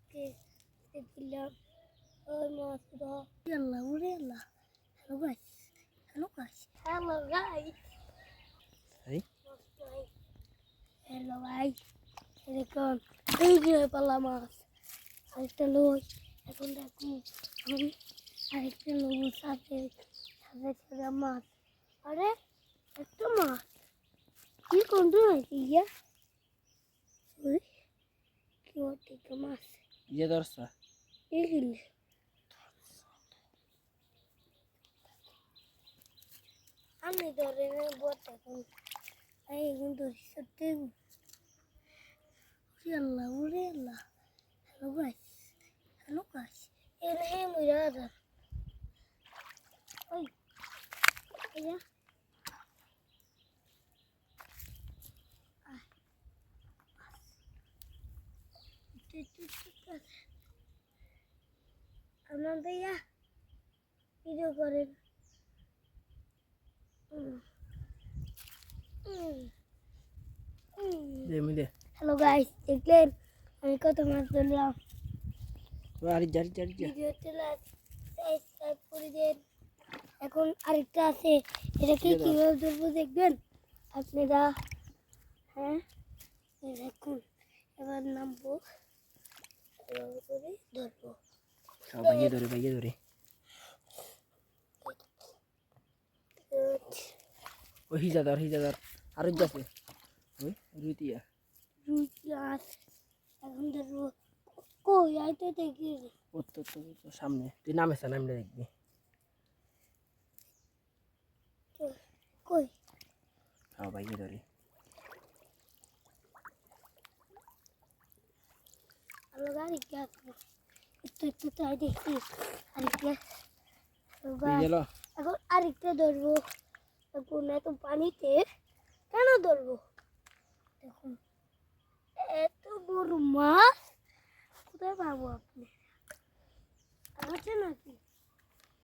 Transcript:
আজকে দেখলাম ওই মাছটা আল্লাহ ওরে আল্লাহ। Hello guys, hello guys, hello guys, hello guys, এরকম এই যে পাল্লা মাছ আরেকটা লই। এখন দেখুন আমি আরেকটা লই সাথে সাথে সাথে মাছ। আরে একটা মাছ কি কোনটা হয়েছে ইয়া কি ওটা মাছ ইয়ে ধরছা এগুলো আমি ধরে বলতে এখন এখন ধরি সত্যি আল্লাহ ওরে আল্লাহ। হ্যালো গাইস, হ্যালো গাইস, এর হে মুরা ধর ওই আয়া আপনার ভাইয়া ভিডিও করেন। হ্যালো গাইস, দেখলেন আমি কত মাছ ধরলাম। ভিডিওতে সাবস্ক্রাইব করে দেন। এখন আরেকটা আছে, এটাকে কিভাবে ধরবো দেখবেন আপনারা। হ্যাঁ দেখুন এবার নামবো এভাবে করে ধরবো। ভাইয়ে ধরে ওই হিজাদার আরো যাচ্ছে ওই রুইতিয়া মাছ এখন ধরবো। কই আইতে দেখি ও তো সামনে তুই নামে দেখবি। কই ভাইয়ে ধরে আলো গাড়ি আসবো একটু তাই দেখি আরেকটা। এখন আরেকটা ধরবো। এখন এত পানিতে কেন ধরবো দেখুন এত বড় মাছ কোথায় পাবো আপনি আছে নাকি?